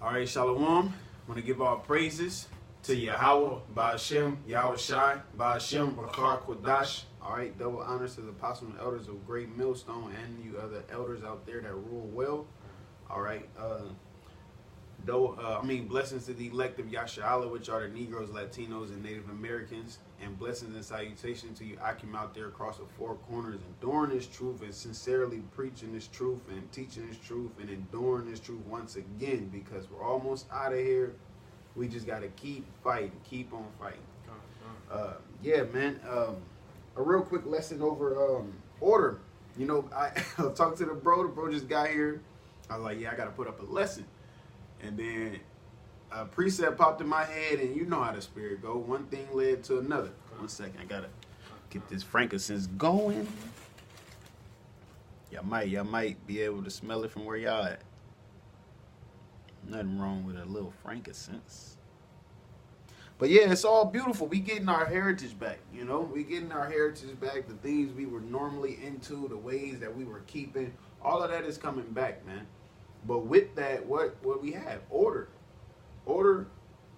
All right, Shalom. I want to give all praises to Yahweh, Ba'ashem, Yahweh Shai, Ba'ashem, Bakar Kodash. All right, double honors to the apostles and elders of Great Millstone and you other elders out there that rule well. All right, blessings to the elect of Yasharahla, which are the Negroes, Latinos, and Native Americans, and blessings and salutation to you Akim out there across the four corners, enduring this truth and sincerely preaching this truth and teaching this truth and enduring this truth once again, because we're almost out of here. We just got to keep fighting, keep on fighting. Yeah, man. A real quick lesson over order. You know, I talked to the bro just got here. I was like, yeah, I got to put up a lesson. And then a precept popped in my head, and you know how the spirit go. One thing led to another. 1 second, I gotta get this frankincense going. Y'all might be able to smell it from where y'all at. Nothing wrong with a little frankincense. But yeah, it's all beautiful. We getting our heritage back, you know? We getting our heritage back, the things we were normally into, the ways that we were keeping. All of that is coming back, man. But with that, what we have? Order. Order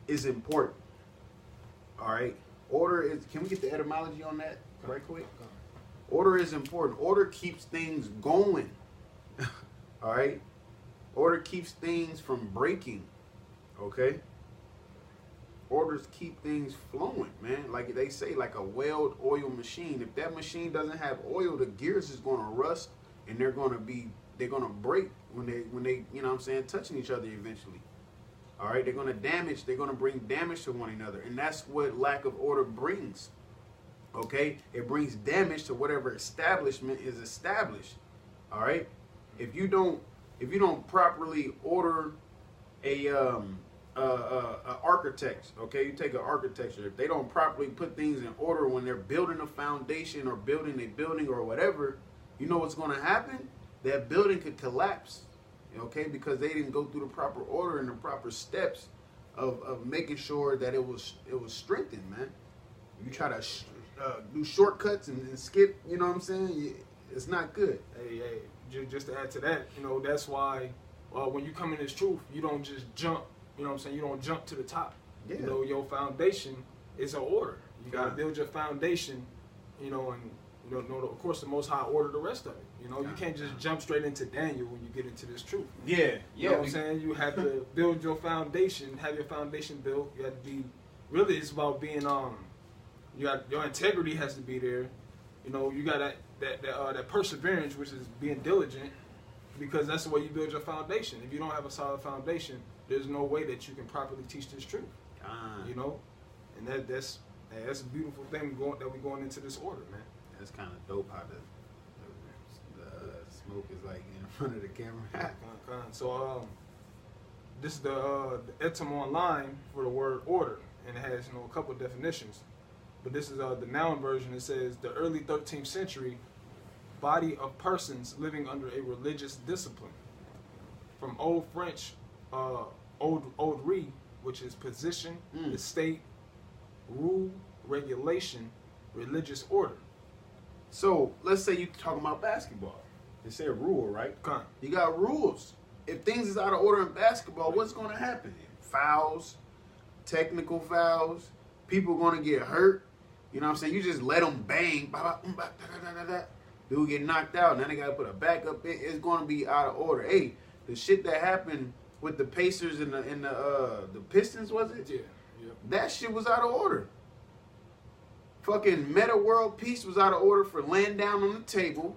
is important. All right? Order is, can we get the etymology on that right quick? Order is important. Order keeps things going. All right? Order keeps things from breaking. Okay? Orders keep things flowing, man. Like they say, like a well-oiled machine. If that machine doesn't have oil, the gears is going to rust, and they're going to break when they, you know what I'm saying, touching each other eventually. All right, they're going to bring damage to one another, and that's what lack of order brings. Okay? It brings damage to whatever establishment is established. All right? If you don't properly order a architect, okay? You take an architecture. If they don't properly put things in order when they're building a foundation or building a building or whatever, you know what's going to happen? That building could collapse, okay? Because they didn't go through the proper order and the proper steps of making sure that it was strengthened, man. You try to do shortcuts and skip, you know what I'm saying? It's not good. Hey, just to add to that, you know, that's why when you come in this truth, you don't just jump. You know what I'm saying? You don't jump to the top. Yeah. You know, your foundation is an order. You got to build your foundation, you know, and, you know, of course, the Most High order the rest of it. You know, you can't just jump straight into Daniel when you get into this truth. Yeah. You know what I'm saying? You have to build your foundation, have your foundation built. You have to be, really, it's about being, your integrity has to be there. You know, you got that perseverance, which is being diligent, because that's the way you build your foundation. If you don't have a solid foundation, there's no way that you can properly teach this truth. You know, and that's a beautiful thing that we're going into this order, man. That's kind of dope how the smoke is like in front of the camera. So this is the etym online for the word order, and it has, you know, a couple of definitions. But this is the noun version. It says the early 13th century body of persons living under a religious discipline. From Old French, ordre, which is position, estate, rule, regulation, religious order. So let's say you're talking about basketball. They say a rule, right? You got rules. If things is out of order in basketball, what's going to happen? Fouls, technical fouls, people going to get hurt. You know what I'm saying? You just let them bang. Dude get knocked out. Now they got to put a backup in. It's going to be out of order. Hey, the shit that happened with the Pacers and the Pistons, was it? Yeah. Yep. That shit was out of order. Fucking Meta World Peace was out of order for laying down on the table.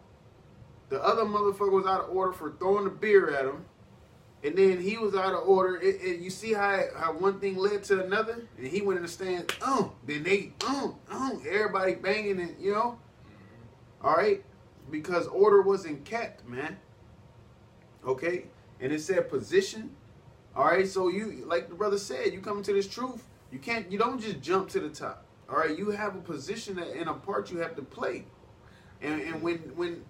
The other motherfucker was out of order for throwing the beer at him. And then he was out of order. You see how one thing led to another? And he went in the stands, then they, everybody banging and, you know? All right? Because order wasn't kept, man. Okay? And it said position. All right? So you, like the brother said, you come into this truth, you don't just jump to the top. All right? You have a position and a part you have to play. And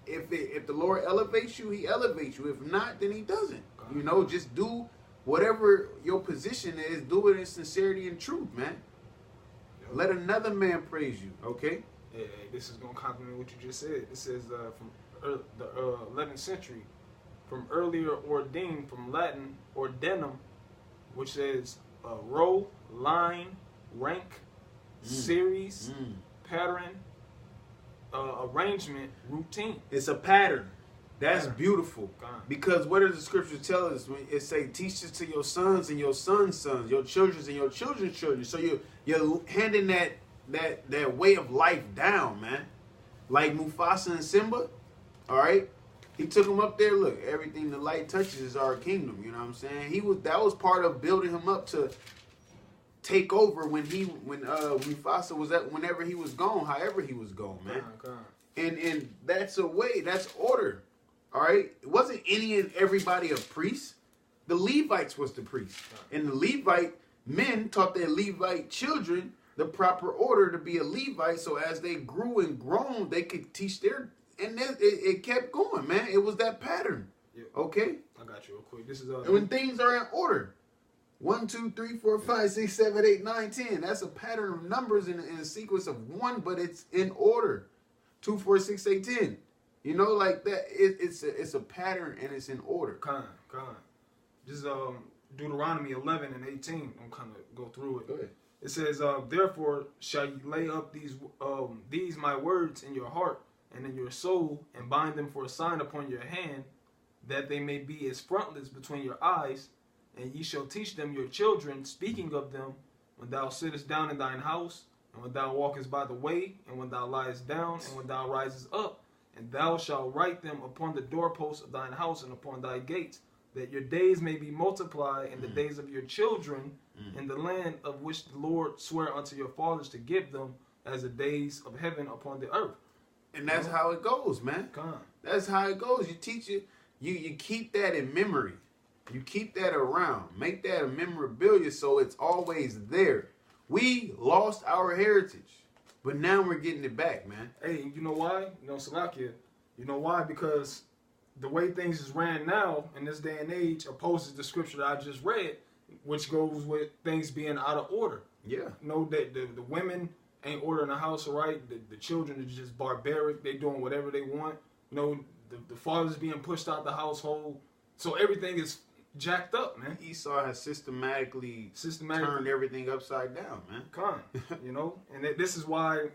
if the Lord elevates you, he elevates you. If not, then he doesn't. You know, just do whatever your position is. Do it in sincerity and truth, man. Let another man praise you, okay? Hey, this is going to complement what you just said. It says from the 11th century, from earlier ordained, from Latin ordenum, which says row, line, rank, series, pattern, arrangement, routine. It's a pattern. That's Pattern. beautiful. God. Because what does the scripture tell us? When it say, teach this to your sons and your sons' sons, your children and your children's children. So you're handing that way of life down, man. Like Mufasa and Simba, all right? He took him up there. Look, everything the light touches is our kingdom. You know what I'm saying? That was part of building him up to take over when Mufasa was whenever he was gone, however he was gone, man. God. And that's a way. That's order. All right, it wasn't any and everybody a priest. The Levites was the priest, and the Levite men taught their Levite children the proper order to be a Levite. So as they grew and grown, they could teach their, and it kept going, man. It was that pattern. Yep. Okay, I got you real quick. This is and when things are in order, 1, 2, 3, 4, 5, 6, 7, 8, 9, 10. That's a pattern of numbers in a sequence of one, but it's in order. 2, 4, 6, 8, 10. You know, like that. It's a pattern and it's in order. Con. This is Deuteronomy 11 and 18. I'm kind of go through it. Go ahead. It says, therefore shall you lay up these my words in your heart and in your soul, and bind them for a sign upon your hand, that they may be as frontlets between your eyes, and ye shall teach them your children, speaking of them, when thou sittest down in thine house, and when thou walkest by the way, and when thou liest down, and when thou risest up. And thou shalt write them upon the doorposts of thine house and upon thy gates, that your days may be multiplied in the days of your children in the land of which the Lord sware unto your fathers to give them, as the days of heaven upon the earth. And that's how it goes, man. Con. That's how it goes. You teach it. You keep that in memory. You keep that around. Make that a memorabilia so it's always there. We lost our heritage. But now we're getting it back, man. Hey, you know why? Salakia. You know why? Because the way things is ran now in this day and age opposes the scripture that I just read, which goes with things being out of order. Yeah. You know, that the women ain't ordering the house right. The children are just barbaric. They doing whatever they want. You know, the father's being pushed out the household. So everything is jacked up, man. Esau has systematically turned everything upside down, man. You know, and this is why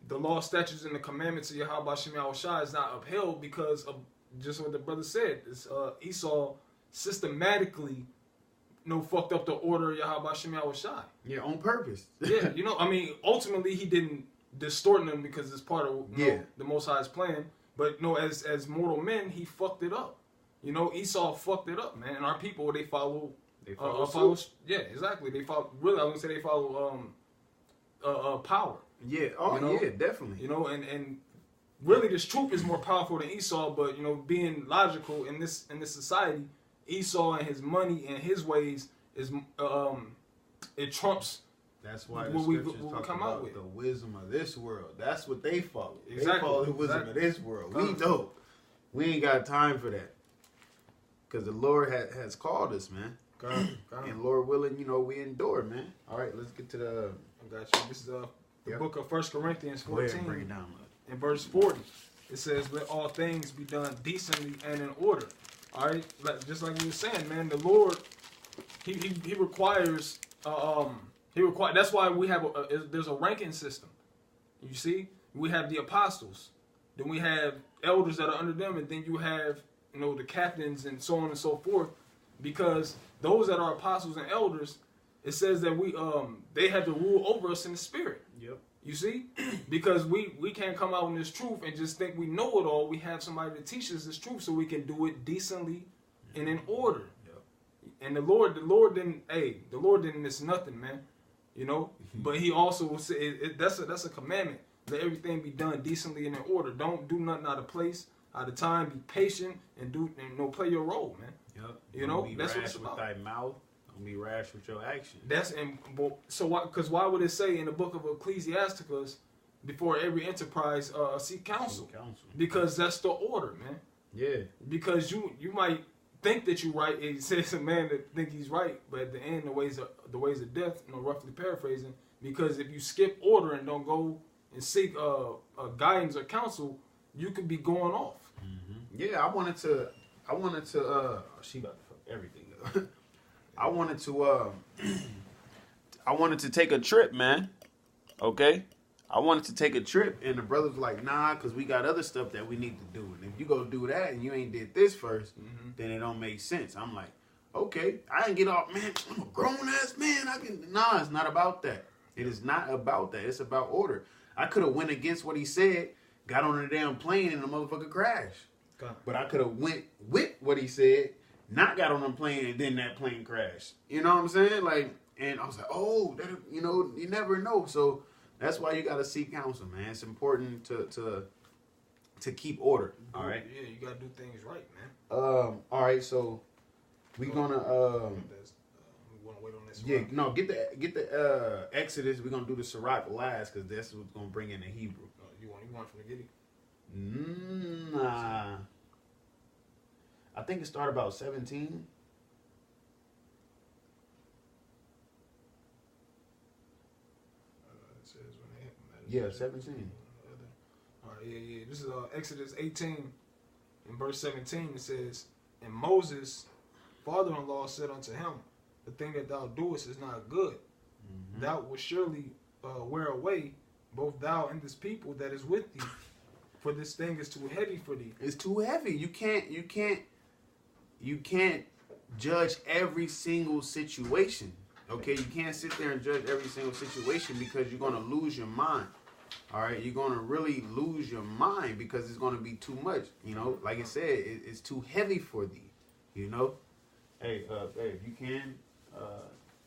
the law, statutes, and the commandments of Yahweh Shem Yahushua is not upheld, because of just what the brother said. It's, Esau systematically, fucked up the order of Yahweh Shem Yahushua. Yeah, on purpose. Yeah, I mean, ultimately he didn't distort them because it's part of the Most High's plan. But as mortal men, he fucked it up. Esau fucked it up, man. And our people, they follow. Yeah, exactly. They follow. Really, I was gonna say they follow power. Yeah. Oh, yeah, definitely. And really, this truth is more powerful than Esau. But being logical in this society, Esau and his money and his ways is it trumps. That's why the scriptures talk about the wisdom of this world. That's what they follow. Exactly. They follow the wisdom of this world. We don't. We ain't got time for that. Because the Lord has called us, man. God. And Lord willing, we endure, man. All right, let's get to the... I got you. This is the book of 1 Corinthians 14. Bring it down, in verse 40. It says, let all things be done decently and in order. All right? Just like you were saying, man, the Lord, he requires... That's why we have there's a ranking system. You see, we have the apostles, then we have elders that are under them, and then you have the captains and so on and so forth. Because those that are apostles and elders, it says that they have to rule over us in the spirit. Yep. You see, because we can't come out in this truth and just think we know it all. We have somebody to teach us this truth so we can do it decently and in order. Yep. And the Lord didn't miss nothing, man. But he also will say that's a commandment. Let everything be done decently and in order. Don't do nothing out of place, out of time. Be patient and play your role, man. Yep. Don't be that's what rash it's about. With thy mouth. Don't be rash with your actions. Why would it say in the book of Ecclesiasticus, before every enterprise seek counsel? Because that's the order, man. Yeah. Because you might think that you're right. It says a man that think he's right, but at the end, the ways of death. Roughly paraphrasing. Because if you skip order and don't go and seek guidance or counsel, you could be going off. Mm-hmm. Yeah, I wanted to. She about to fuck everything up. I wanted to I wanted to take a trip, man. Okay? I wanted to take a trip, and the brother was like, nah, because we got other stuff that we need to do. And if you go do that and you ain't did this first, then it don't make sense. I'm like, okay, I didn't get off, man, I'm a grown-ass man. Nah, it's not about that. It is not about that. It's about order. I could have went against what he said, got on a damn plane, and the motherfucker crashed. But I could have went with what he said, not got on a plane, and then that plane crashed. You know what I'm saying? Like, and I was like, oh, that, you know, you never know. So that's why you got to seek counsel, man. It's important to keep order. All right. Yeah, you got to do things right, man. All right. So we gonna we want to wait on this. yeah, no, get the Exodus. We're gonna do the Sirach last because that's what's gonna bring in the Hebrew. You want from the Giddy? Nah. I think it started about 17. It says when they Yeah, 17. All right, yeah. This is Exodus 18, in verse 17. It says, "And Moses' father-in-law said unto him, The thing that thou doest is not good. Mm-hmm. Thou wilt surely wear away both thou and this people that is with thee, for this thing is too heavy for thee." It's too heavy. You can't judge every single situation. Okay, you can't sit there and judge every single situation because you're gonna lose your mind. All right, you're gonna really lose your mind because it's gonna be too much. You know, like I said, it's too heavy for thee. You know, hey, if you can,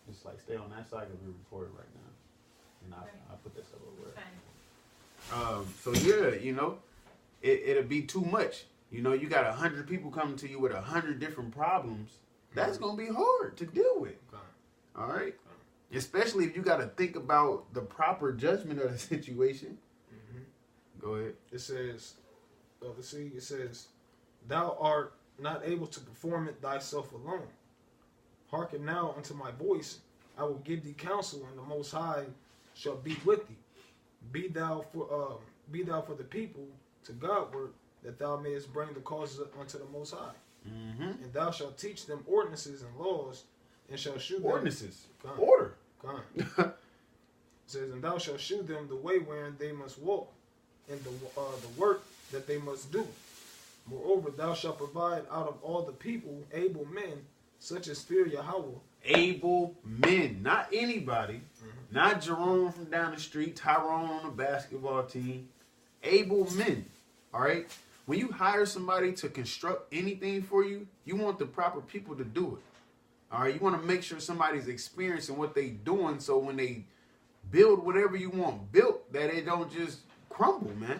just like stay on that side because we're recording right now, and I'll put this up over there. So yeah, you know, it'll be too much. You know, you got 100 people coming to you with 100 different problems. That's gonna be hard to deal with. All right, especially if you got to think about the proper judgment of the situation. Go ahead. It says, let's see. It says, "Thou art not able to perform it thyself alone. Hearken now unto my voice. I will give thee counsel, and the Most High shall be with thee. Be thou for the people to Godward, that thou mayest bring the causes unto the Most High. And thou shalt teach them ordinances and laws, and shall shew them ordinances. Order. It says, and thou shalt shew them the way wherein they must walk, and the work that they must do. Moreover, thou shalt provide out of all the people able men, such as fear Yahweh." Able men, not anybody, not Jerome from down the street, Tyrone on the basketball team. Able men. All right. When you hire somebody to construct anything for you, you want the proper people to do it. All right. You want to make sure somebody's experiencing what they doing, so when they build whatever you want built, that it don't just crumble, man.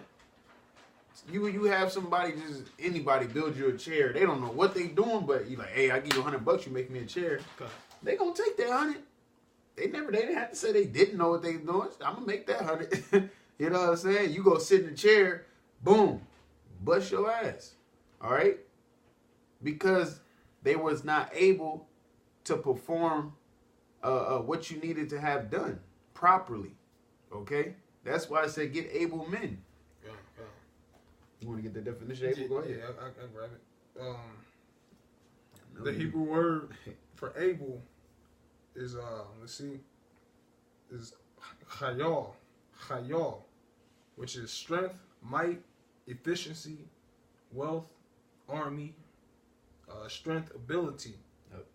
You have somebody, just anybody build you a chair. They don't know what they doing, but you like, hey, I give you $100, you make me a chair. They gonna take that 100. They didn't have to say they didn't know what they doing. I'm gonna make that 100. You know what I'm saying? You go sit in the chair, boom, bust your ass. All right, because they was not able to perform what you needed to have done properly. Okay, that's why I said get able men. You want to get the definition of able? Go ahead. Yeah, I grab it. The Hebrew word for able is is chayal, which is strength, might, efficiency, wealth, army, strength, ability.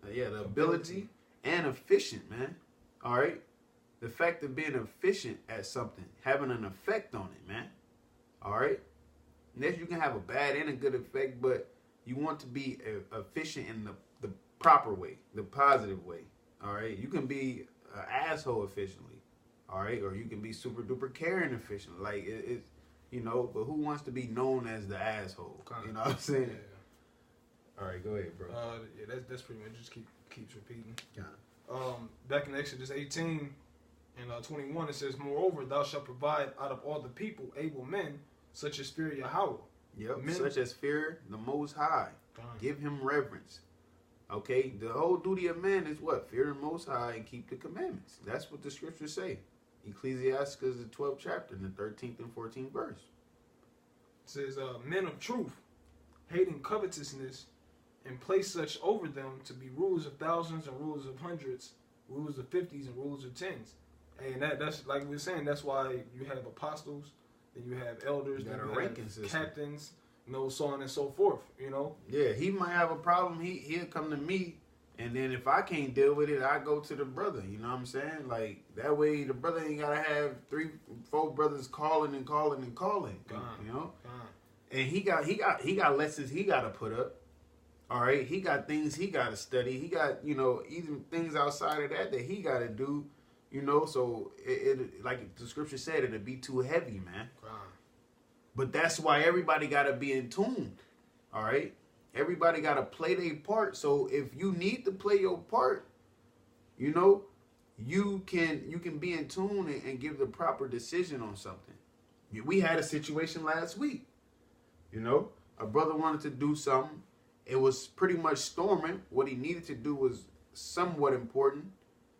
The ability and efficient, man. All right, the fact of being efficient at something, having an effect on it, man. All right. Next, you can have a bad and a good effect, but you want to be efficient in the proper way, the positive way. All right, you can be an asshole efficiently, all right, or you can be super duper caring efficient. Like it's, you know, but who wants to be known as the asshole? You know what I'm saying? Yeah. All right, go ahead, bro. Yeah, that's pretty much just keeps repeating. Back in Exodus 18 and 21, it says, "Moreover, thou shalt provide out of all the people able men, such as fear Yahweh." Yep, such as fear the Most High. Give him reverence. Okay, the whole duty of man is what? Fear the Most High and keep the commandments. That's what the scriptures say. Ecclesiastes, the 12th chapter, in the 13th and 14th verse. It says, "Men of truth, hating covetousness, and place such over them to be rulers of thousands and rulers of hundreds, rulers of 50s and rulers of 10s. And that's like we were saying, that's why you have apostles, then you have elders, then you have captains, so on and so forth, Yeah, he might have a problem. He'll come to me, and then if I can't deal with it, I go to the brother. You know what I'm saying? Like, that way the brother ain't got to have 3-4 brothers calling and calling and calling, And he got lessons he got to put up. All right, he got things he got to study. He got, even things outside of that he got to do, So it like the scripture said, it'd be too heavy, man. But that's why everybody got to be in tune. All right, everybody got to play their part. So if you need to play your part, you can be in tune and give the proper decision on something. We had a situation last week. A brother wanted to do something. It was pretty much storming. What he needed to do was somewhat important,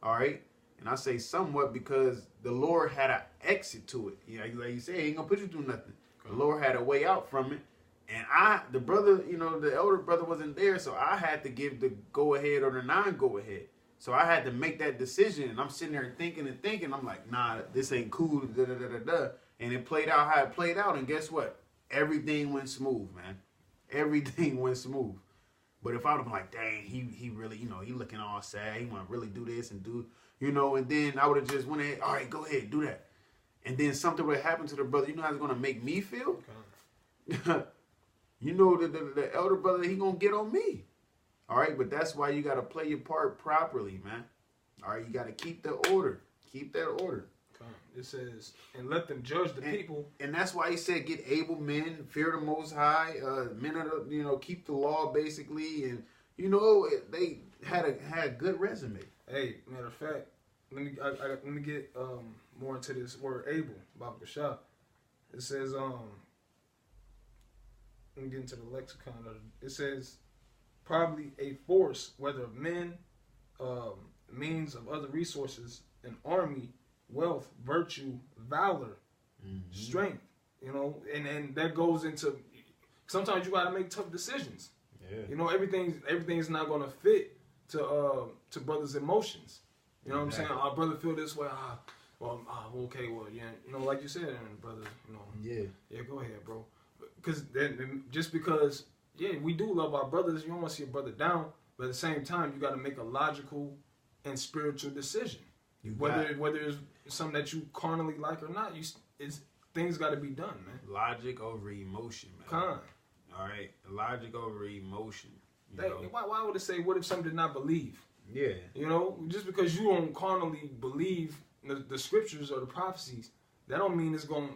all right? And I say somewhat because the Lord had an exit to it. Like you say, he ain't going to put you through nothing. The Lord had a way out from it. And the brother, the elder brother wasn't there, so I had to give the go-ahead or the non-go-ahead. So I had to make that decision. And I'm sitting there thinking. I'm like, nah, this ain't cool, da-da-da-da-da. And it played out how it played out. And guess what? Everything went smooth, man. Everything went smooth. But if I would have been like, dang, he really, he looking all sad. He want to really do this and do, and then I would have just went ahead, all right, go ahead, do that. And then something would have happened to the brother. You know how it's going to make me feel? Okay. The elder brother, he going to get on me. All right, but that's why you got to play your part properly, man. All right, you got to keep the order. Keep that order. It says, and let them judge the people. And that's why he said, get able men, fear the Most High, men of the, keep the law basically. And, they had a good resume. Hey, matter of fact, let me get more into this word able, Baba Kashab. It says, let me get into the lexicon. It says, probably a force, whether of men, means of other resources, an army, wealth, virtue, valor, strength, and that goes into, sometimes you got to make tough decisions. Yeah. Everything's not going to fit to brothers' emotions. You know what I'm saying? Our brother feel this way. Okay, well, yeah, like you said, brother, yeah, go ahead, bro. Because just because, we do love our brothers, you don't want to see a brother down, but at the same time, you got to make a logical and spiritual decision. Whether it's something that you carnally like or not, things got to be done, man. Logic over emotion, man. All right, logic over emotion. Why would it say, what if some did not believe? Yeah. Just because you don't carnally believe the scriptures or the prophecies, that don't mean it's going,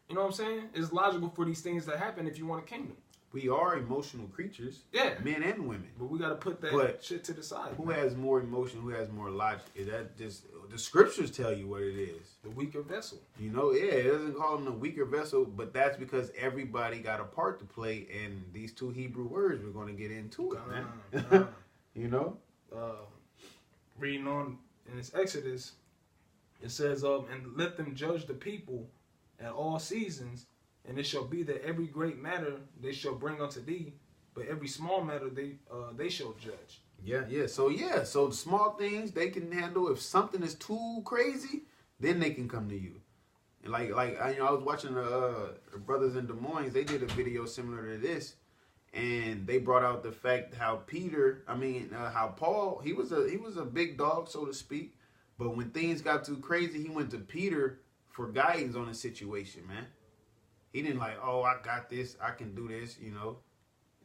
you know what I'm saying? It's logical for these things to happen if you want a kingdom. We are emotional creatures. Yeah. Men and women. But we got to put that shit to the side. Who has more emotion? Who has more logic? Is that just, the scriptures tell you what it is. The weaker vessel. It doesn't call them the weaker vessel, but that's because everybody got a part to play in these two Hebrew words we're going to get into it, man. Reading on in this Exodus, it says, and let them judge the people at all seasons, and it shall be that every great matter they shall bring unto thee, but every small matter they shall judge. Yeah. So the small things they can handle. If something is too crazy, then they can come to you. And like I was watching the brothers in Des Moines. They did a video similar to this, and they brought out the fact how how Paul, he was a big dog, so to speak. But when things got too crazy, he went to Peter for guidance on the situation, man. He didn't I got this, I can do this,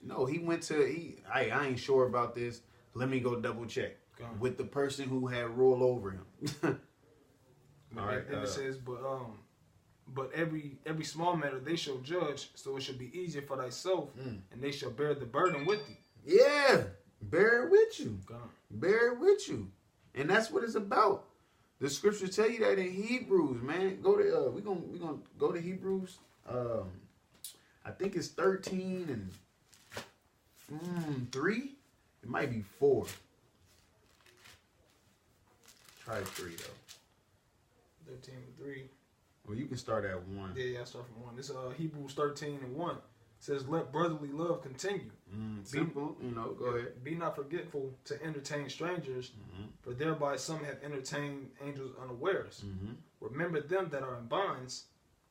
No, he went to, I ain't sure about this. Let me go double check with the person who had rule over him. All right. And it says, but every small matter they shall judge, so it shall be easier for thyself, and they shall bear the burden with thee. Yeah, bear it with you. Bear it with you. And that's what it's about. The scriptures tell you that in Hebrews, man. Go to we gonna go to Hebrews. I think it's 13 and 3. It might be 4. Try 3 though. 13 and 3. Well, you can start at 1. Yeah, I start from 1. This Hebrews 13 and 1. says, let brotherly love continue. Simple, go ahead. Be not forgetful to entertain strangers, for thereby some have entertained angels unawares. Remember them that are in bonds,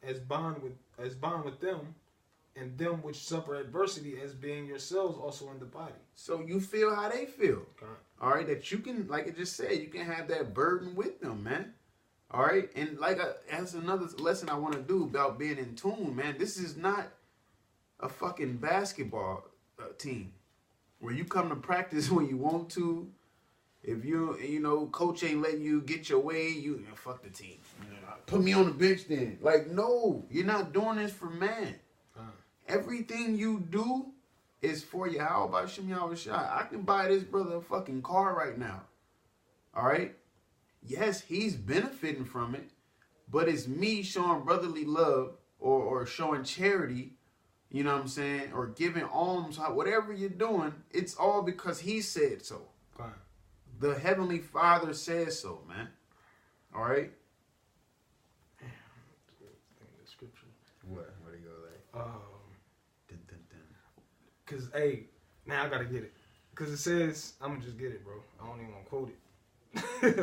as bond with them, and them which suffer adversity, as being yourselves also in the body. So you feel how they feel. Okay. All right, that you can, like I just said, you can have that burden with them, man. All right, and that's another lesson I want to do about being in tune, man. This is not a fucking basketball team where you come to practice when you want to. If coach ain't letting you get your way, you fuck the team. Put me on the bench then. Like, no, you're not doing this for man. Everything you do is for you. How about Shem Yahweh? I can buy this brother a fucking car right now. All right? Yes, he's benefiting from it, but it's me showing brotherly love or showing charity, you know what I'm saying, or giving alms, whatever you're doing, it's all because he said so. Fine. The Heavenly Father says so, man. All right? The scripture. What do you go like? Because, hey, now I got to get it. Because it says, I'm going to just get it, bro. I don't even want to quote it.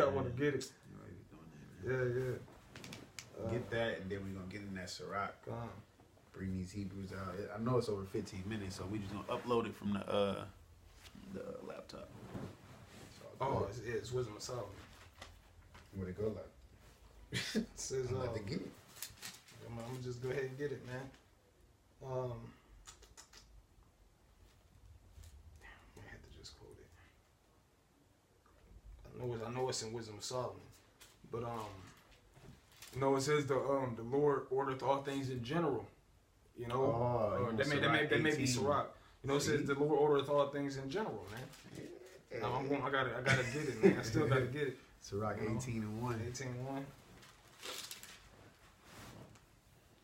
I want to get it. Yeah. Get that, and then we're going to get in that Sirach. Bring these Hebrews out. I know it's over 15 minutes, so we just going to upload it from the laptop. It's Wisdom of Solomon. Where'd it go like? It says, I'm about to get it. I'm going to just go ahead and get it, man. I had to just quote it. I know it's in Wisdom of Solomon. But, it says the Lord ordereth all things in general. That may be Sirach. It says the Lord ordereth all things in general, man. I gotta get it, man. I still gotta get it. Sirach 18:1.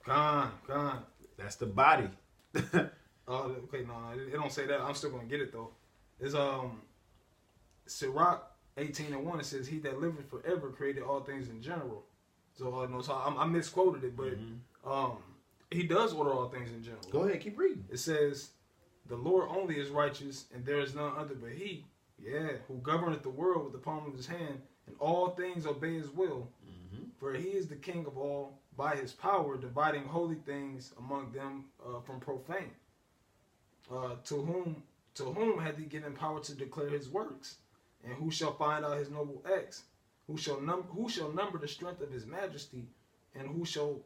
18:1. Gone. That's the body. Okay, no, it don't say that. I'm still gonna get it though. It's Sirach 18:1. It says, "He that liveth forever created all things in general." So I misquoted it, but he does order all things in general. Go ahead, keep reading. It says, "The Lord only is righteous, and there is none other but He. Who governeth the world with the palm of His hand, and all things obey His will. For He is the King of all, by His power dividing holy things among them from profane. To whom hath He given power to declare His works? And who shall find out His noble acts? Who shall number the strength of His majesty? And who shall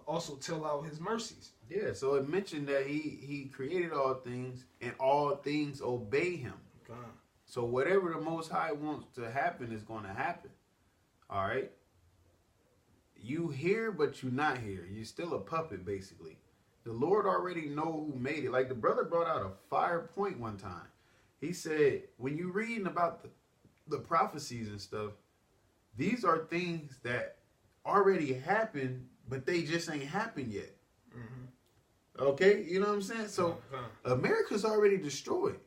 also tell out His mercies?" Yeah, so it mentioned that he created all things, and all things obey Him. God. So whatever the Most High wants to happen is going to happen. All right? You here, but you not here. You're still a puppet, basically. The Lord already know who made it. Like the brother brought out a fire point one time. He said, when you're reading about the prophecies and stuff, these are things that already happened, but they just ain't happened yet. Okay? You know what I'm saying? So America's already destroyed.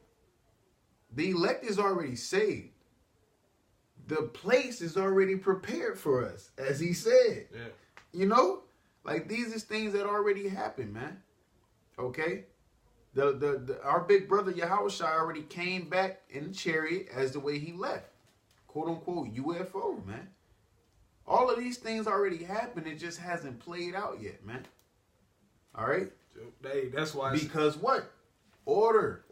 The elect is already saved. The place is already prepared for us, as he said. Yeah. Like these is things that already happened, man. Okay? Our big brother Yahushua already came back in the chariot as the way he left. Quote unquote UFO, man. All of these things already happened. It just hasn't played out yet, man. All right? Hey, that's why. Because what? Order.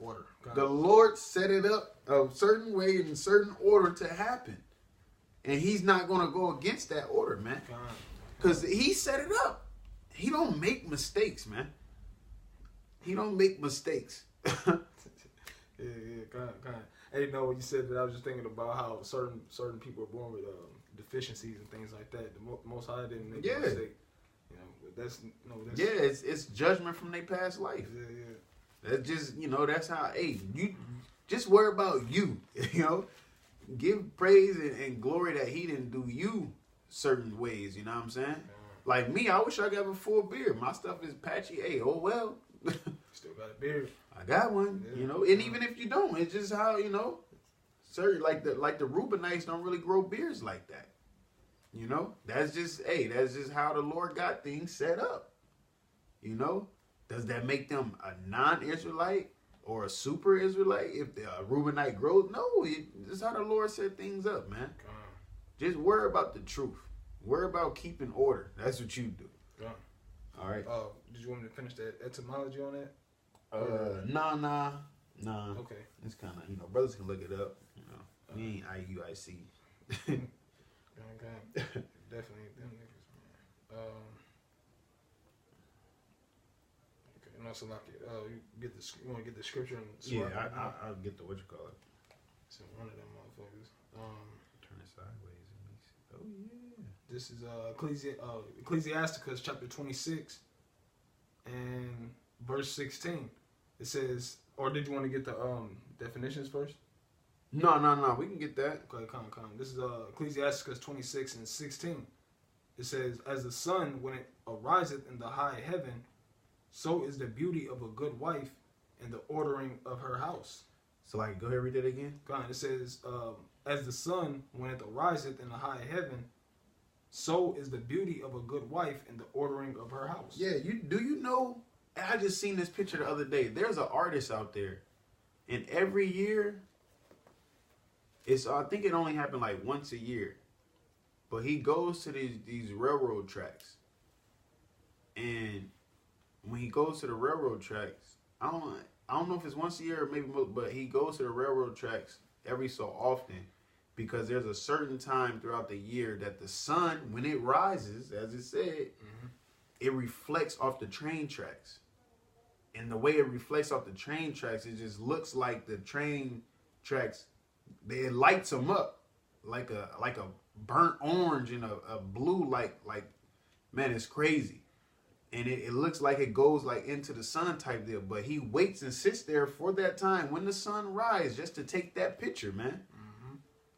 The Lord set it up a certain way in a certain order to happen. And He's not going to go against that order, man. Because He set it up. He don't make mistakes, man. He don't make mistakes. God. Hey, when you said that, I was just thinking about how certain people are born with deficiencies and things like that. The Most High didn't make a mistake. That's it's judgment from their past life. That's just, that's how, you just worry about you, give praise and glory that He didn't do you certain ways, you know what I'm saying? Like me, I wish I got a full beard. My stuff is patchy. Hey, oh well. Still got a beard. I got one, and even if you don't, it's just how, certain, like the Reubenites don't really grow beards like that. That's just how the Lord got things set up. Does that make them a non-Israelite or a super Israelite if they're a Reubenite growth? No, this is how the Lord set things up, man. Just worry about the truth. Worry about keeping order. That's what you do. All right. Did you want me to finish that etymology on that? Nah. Okay. It's kind of, brothers can look it up. We ain't IUIC. Definitely them niggas, man. Okay, no, so like it. You want to get the scripture and I'll get the what you call it. It's in one of them motherfuckers. Turn it sideways. Oh yeah. This is Ecclesiasticus chapter 26 and verse 16. It says, or did you want to get the definitions first? No. We can get that. Okay, come. This is Ecclesiasticus 26 and 16. It says, as the sun, when it ariseth in the high heaven, so is the beauty of a good wife and the ordering of her house. So, go ahead, read that again. It says, as the sun, when it ariseth in the high heaven, so is the beauty of a good wife and the ordering of her house. Yeah, do you know? I just seen this picture the other day. There's an artist out there, and every year, I think it only happened once a year, but he goes to these railroad tracks, and when he goes to the railroad tracks, I don't know if it's once a year or maybe more, but he goes to the railroad tracks every so often because there's a certain time throughout the year that the sun, when it rises, as it said, it reflects off the train tracks. And the way it reflects off the train tracks, it just looks like the train tracks, it lights them up like a burnt orange and a blue, man, it's crazy. And it looks like it goes into the sun type deal. But he waits and sits there for that time when the sun rises just to take that picture, man.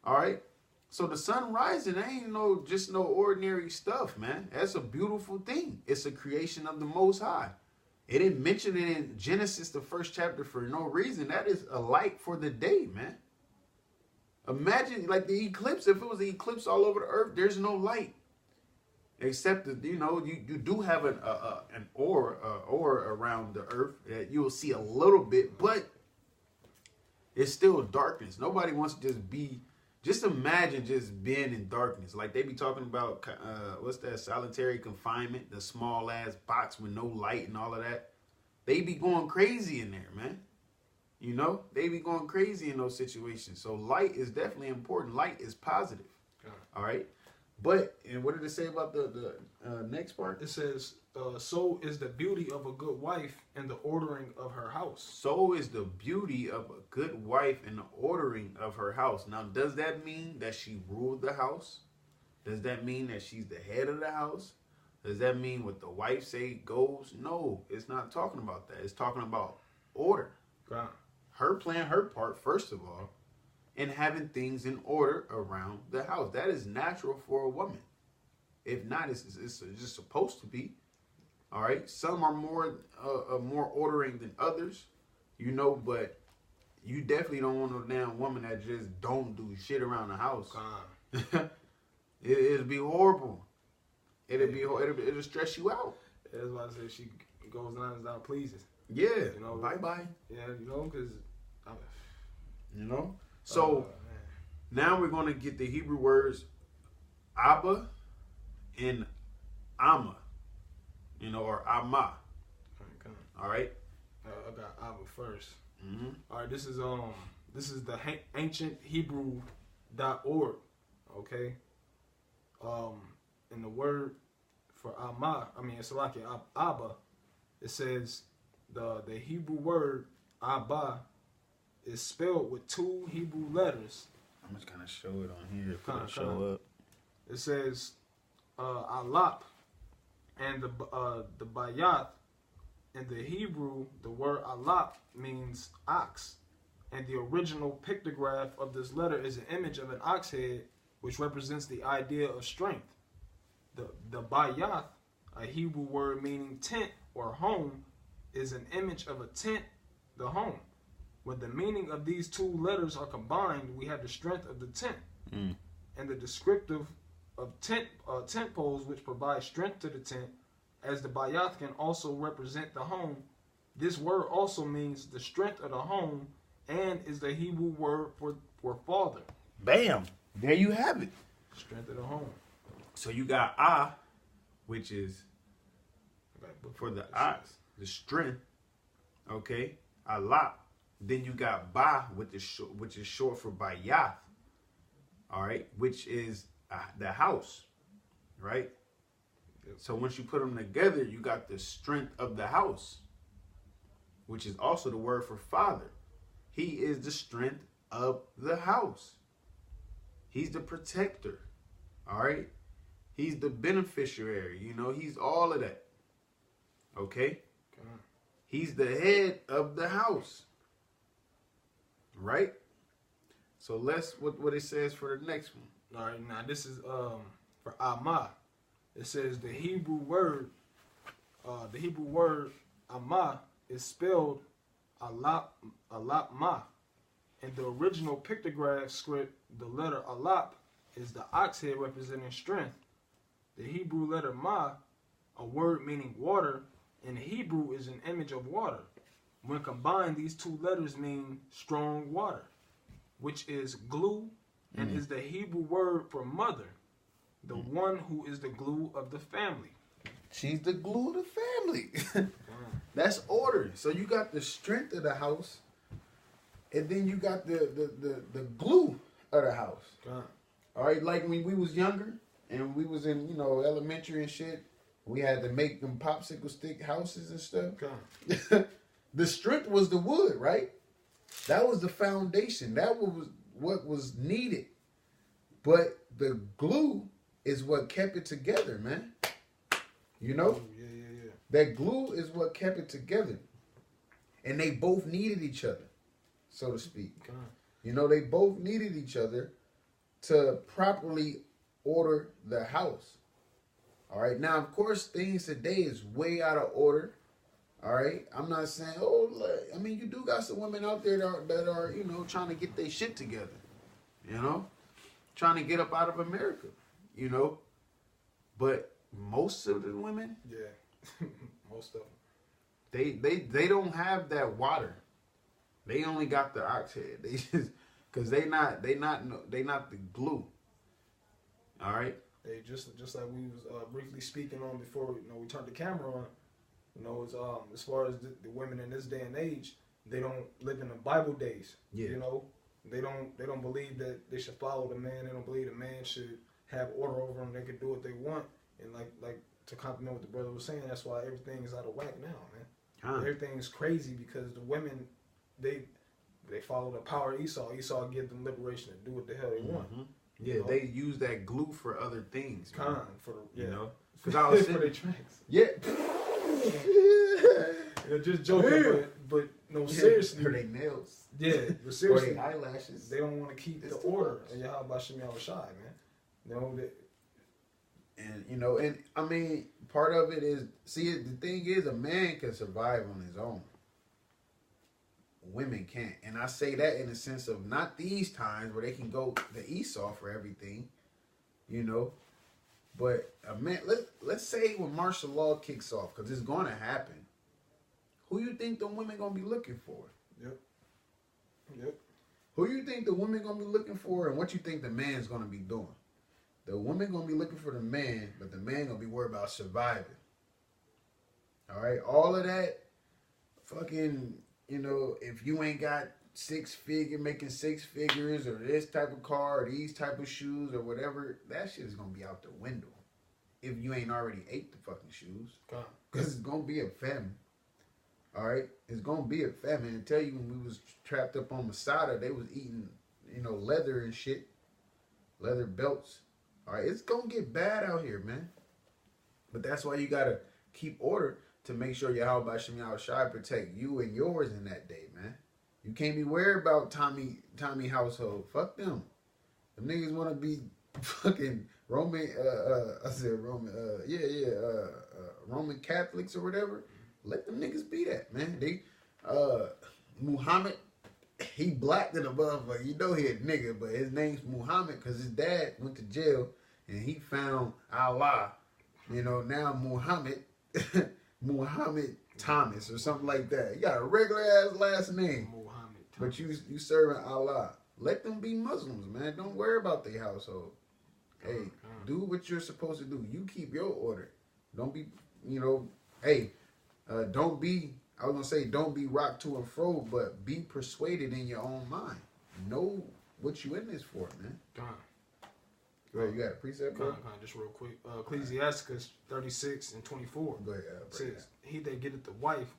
All right? So the sun rising ain't just no ordinary stuff, man. That's a beautiful thing. It's a creation of the Most High. It didn't mention it in Genesis, the first chapter, for no reason. That is a light for the day, man. Imagine, the eclipse. If it was an eclipse all over the earth, there's no light. Except that, you do have an aura around the earth that you'll see a little bit, but it's still darkness. Nobody wants to just imagine just being in darkness. They be talking about, what's that, solitary confinement, the small ass box with no light and all of that. They be going crazy in there, man. They be going crazy in those situations. So light is definitely important. Light is positive. All right. But, and what did it say about the next part? It says, so is the beauty of a good wife and the ordering of her house. So is the beauty of a good wife and the ordering of her house. Now, does that mean that she ruled the house? Does that mean that she's the head of the house? Does that mean what the wife say goes? No, it's not talking about that. It's talking about order. Right. Her playing her part, first of all, and having things in order around the house. That is natural for a woman. If not, it's just supposed to be. All right. Some are more ordering than others, but you definitely don't want no damn woman that just don't do shit around the house. It'll be horrible. It'll stress you out. That's why I say she goes down and down pleases. Yeah. Bye. Yeah, because So now we're going to get the Hebrew words Abba and Amma, or Amma. All right. I got Abba first. Mm-hmm. All right. This is the ancient Hebrew.org. Okay. In the word for Amma, it's like Abba. It says the Hebrew word Abba is spelled with 2 Hebrew letters. I'm just gonna show it on here. Show up. It says Alap, and the Bayath. In the Hebrew, the word Alap means ox, and the original pictograph of this letter is an image of an ox head, which represents the idea of strength. The Bayath, a Hebrew word meaning tent or home, is an image of a tent, the home. When the meaning of these 2 letters are combined, we have the strength of the tent, and the descriptive of tent poles, which provide strength to the tent, as the Bayath can also represent the home, this word also means the strength of the home and is the Hebrew word for father. Bam. There you have it. Strength of the home. So you got Ah, which is for the ox, the strength. Okay. Allah. Then you got Ba, which is short for Bayath. All right. Which is the house. Right. Yep. So once you put them together, you got the strength of the house, which is also the word for father. He is the strength of the house. He's the protector. All right. He's the beneficiary. You know, he's all of that. Okay. He's the head of the house. Right. So let's what it says for the next one. All right. Now this is for Amah. It says the Hebrew word Amah is spelled Alap-ma. In the original pictograph script, the letter Alap is the ox head representing strength. The Hebrew letter Ma, a word meaning water, in Hebrew is an image of water. When combined, these two letters mean strong water, which is glue and is the Hebrew word for mother, the one who is the glue of the family. She's the glue of the family. That's order. So you got the strength of the house, and then you got the glue of the house. All right, like when we was younger and we was in, elementary and shit, we had to make them popsicle stick houses and stuff. The strength was the wood, right? That was the foundation. That was what was needed. But the glue is what kept it together, man. You know? Yeah. That glue is what kept it together. And they both needed each other, so to speak. You know, they both needed each other to properly order the house. All right. Now, of course, things today is way out of order. All right. I'm not saying, you do got some women out there that are trying to get their shit together. Trying to get up out of America. But most of the women, most of them, they don't have that water. They only got the ox head. They just because they not the glue. All right. They just like we was briefly speaking on before we turned the camera on. It's as far as the women in this day and age, they don't live in the Bible days. Yeah. They don't believe that they should follow the man. They don't believe the man should have order over them. They can do what they want. And like to compliment what the brother was saying, that's why everything is out of whack now, man. Everything's crazy because the women they follow the power of Esau. Esau gives them liberation to do what the hell they want. Yeah, they use that glue for other things. Because I was for their tracks. Yeah. Just joking, but no, seriously. For their nails. Yeah, but seriously. Or their eyelashes. They don't want to keep the order. And Yahweh Shem Yahushai, man. And I mean, part of it is, the thing is, a man can survive on his own. Women can't. And I say that in the sense of not these times where they can go to Esau for everything, But a man, let's say when martial law kicks off, because it's going to happen. Who you think the women going to be looking for? Yep. Who you think the women going to be looking for, and what you think the man's going to be doing? The woman going to be looking for the man, but the man going to be worried about surviving. All right? All of that fucking, if you ain't got making six figures or this type of car or these type of shoes or whatever, that shit is going to be out the window. If you ain't already ate the fucking shoes. Because it's going to be a famine. All right? It's going to be a famine. And tell you, when we was trapped up on Masada, they was eating, leather and shit. Leather belts. All right? It's going to get bad out here, man. But that's why you got to keep order to make sure Yahweh Shem Yahushai protect you and yours in that day, man. You can't be worried about Tommy household. Fuck them. Them niggas want to be fucking Roman, Roman Catholics or whatever. Let them niggas be that, man. Muhammad, he black than above, but he a nigga, but his name's Muhammad because his dad went to jail and he found Allah. Now Muhammad, Muhammad Thomas or something like that. You got a regular ass last name, Muhammad Thomas. but you serving Allah. Let them be Muslims, man. Don't worry about their household. Hey, do what you're supposed to do. You keep your order. Don't be, hey, don't be, I was going to say, don't be rocked to and fro, but be persuaded in your own mind. Know what you in this for, man. Go ahead, you got a precept, bro? Just real quick. Ecclesiasticus 36 and 24 Go ahead, says, he that getteth the wife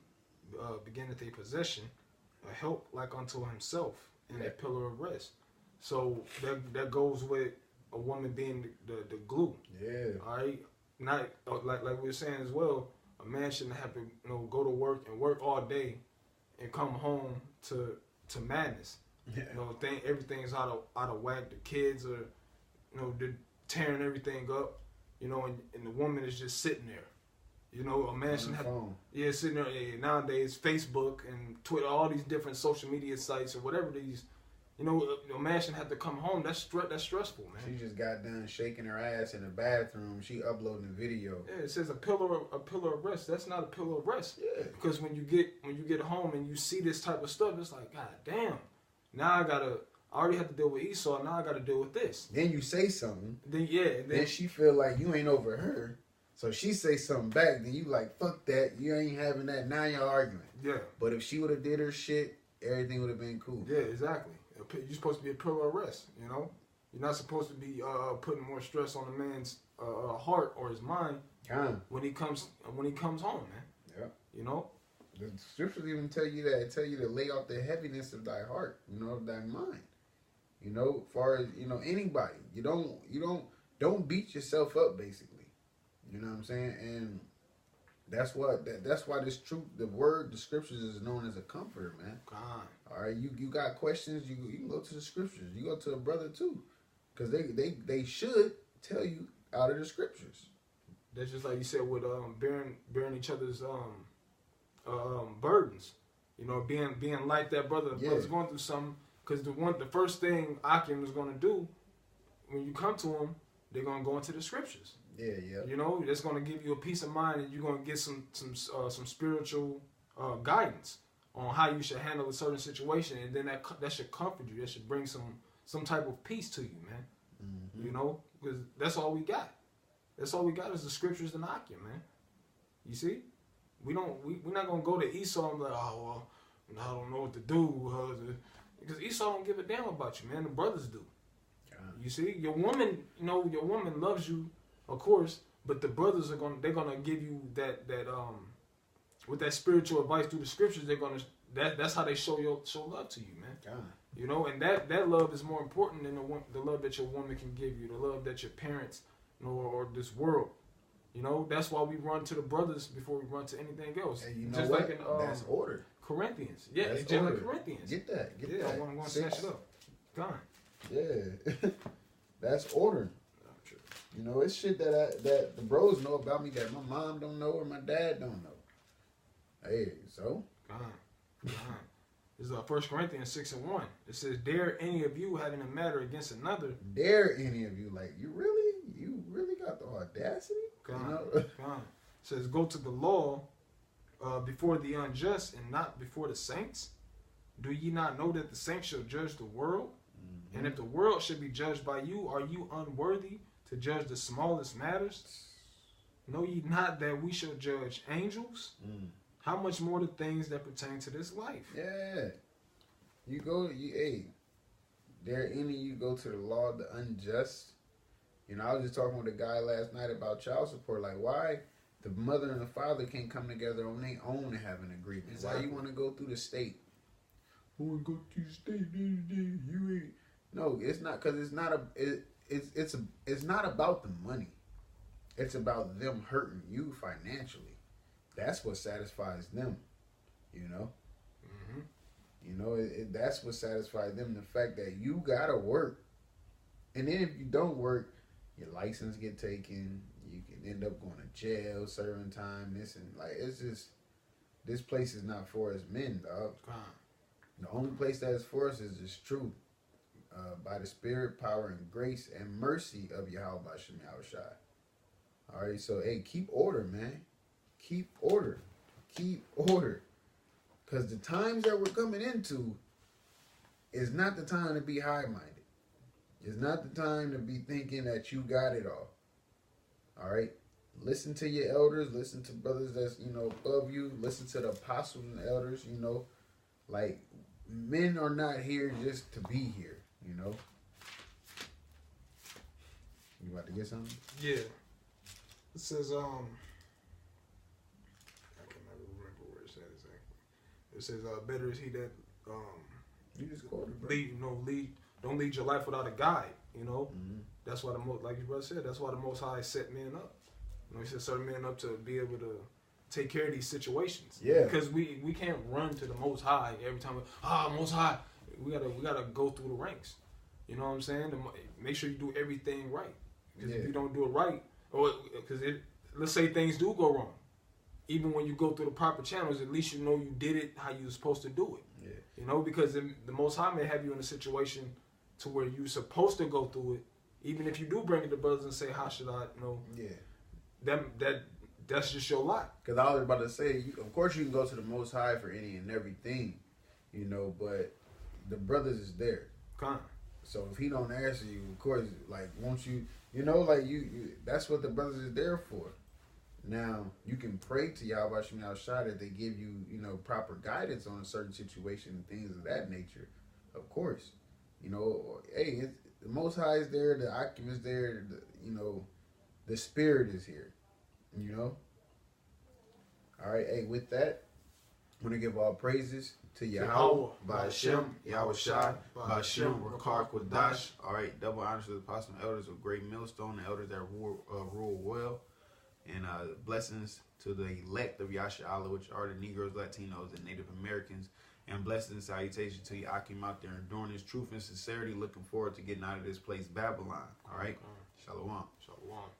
beginneth a possession, a help like unto himself, and a pillar of rest. So that goes with a woman being the glue. Yeah. All right. Not like we were saying as well. A man shouldn't have to go to work and work all day, and come home to madness. Yeah. Everything's out of whack. The kids are, they're tearing everything up. And the woman is just sitting there. A man shouldn't have sitting there. Nowadays, Facebook and Twitter, all these different social media sites or whatever these. A man shouldn't have to come home. That's stressful, man. She just got done shaking her ass in the bathroom. She uploading a video. Yeah, it says a pillar of rest. That's not a pillar of rest. Yeah. Because when you get home and you see this type of stuff, it's like, God damn. Now I already have to deal with Esau. Now I got to deal with this. Then you say something. Then she feel like you ain't over her. So she say something back. Then you like, fuck that. You ain't having that. Now you're arguing. Yeah. But if she would have did her shit, everything would have been cool. Yeah, exactly. You're supposed to be a pillar of rest, You're not supposed to be putting more stress on a man's heart or his mind when he comes home, man. Yeah. The scriptures even tell you that. Tell you to lay off the heaviness of thy heart, of thy mind. As far as anybody, you don't beat yourself up. Basically, you know what I'm saying, and that's why this truth, the scriptures is known as a comforter, man. God. All right, you got questions, you can go to the scriptures. You go to a brother too, because they should tell you out of the scriptures. That's just like you said with bearing each other's burdens. Being like that brother. The brother's going through something. Because the first thing Akim is going to do when you come to him, they're going to go into the scriptures. Yeah. That's going to give you a peace of mind, and you're going to get some spiritual guidance on how you should handle a certain situation, and then that should comfort you. That should bring some type of peace to you, man. Mm-hmm. Because that's all we got. That's all we got is the scriptures and Akim, man. You see, we're not gonna go to Esau and be like, oh well, I don't know what to do, because Esau don't give a damn about you, man. The brothers do. You see, your woman loves you, of course, but the brothers they're gonna give you that with that spiritual advice through the scriptures. That's how they show love to you, man. And that love is more important than the love that your woman can give you, the love that your parents, or this world. That's why we run to the brothers before we run to anything else. And just what? Like in that's order. Corinthians. Yeah, that's it's just order. like Corinthians. Get that. I want to snatch it up. Gone. Yeah. That's order. It's shit that the bros know about me that my mom don't know or my dad don't know. Hey, so? This is 1 Corinthians 6:1. It says, dare any of you having a matter against another. Dare any of you. Like, you really got the audacity? It says, go to the law before the unjust and not before the saints. Do ye not know that the saints shall judge the world? Mm-hmm. And if the world should be judged by you, are you unworthy to judge the smallest matters? Know ye not that we shall judge angels? How much more the things that pertain to this life? Yeah. Dare any of you go to the law of the unjust? I was just talking with a guy last night about child support. Like, why the mother and the father can't come together on their own and have an agreement? Exactly. Why you want to go through the state? Who would go through the state? You ain't. No, it's not, because it's not it's not about the money. It's about them hurting you financially. That's what satisfies them. That's what satisfies them. The fact that you gotta work, and then if you don't work, your license get taken. You can end up going to jail, serving time. It's just, this place is not for us men, dog. The only place that is for us is just truth, by the spirit, power, and grace and mercy of Yahweh Shem Yahushai. All right, so hey, keep order, man. keep order. Keep order. Because the times that we're coming into is not the time to be high-minded. It's not the time to be thinking that you got it all. All right? Listen to your elders. Listen to brothers that's, above you. Listen to the apostles and elders, Like, men are not here just to be here, You about to get something? Yeah. It says, I can never remember where it says exactly. It says, better is he that, You just quoted, bro. don't lead your life without a guide, Mm-hmm. That's why like your brother said, that's why the Most High set men up. He set certain men up to be able to take care of these situations. Yeah. Because we can't run to the Most High every time. Most High. We gotta go through the ranks. You know what I'm saying? Make sure you do everything right. Because if you don't do it right, let's say things do go wrong, even when you go through the proper channels, at least you did it how you were supposed to do it. Yeah. Because the Most High may have you in a situation to where you're supposed to go through it, even if you do bring it to brothers and say, how should I, Yeah. That's just your lot. Because I was about to say, of course you can go to the Most High for any and everything, but the brothers is there. So if he don't answer you, of course, like, won't you, you that's what the brothers is there for. Now, you can pray to Yahweh Shem Yahushua that they give you, proper guidance on a certain situation and things of that nature. Of course. Hey, the Most High is there, the Akim is there, the Spirit is here. All right, hey, with that, I'm going to give all praises to Yahweh, by Hashem, Yahweh Shai, by Hashem, Rakar Kwadash. All right, double honors to the apostle and elders of Great Millstone, the elders that rule well. And blessings to the elect of Yasha Allah, which are the Negroes, Latinos, and Native Americans. And blessings and salutations to Yakim out there enduring his truth and sincerity, looking forward to getting out of this place, Babylon. All right? Shalom. Shalom.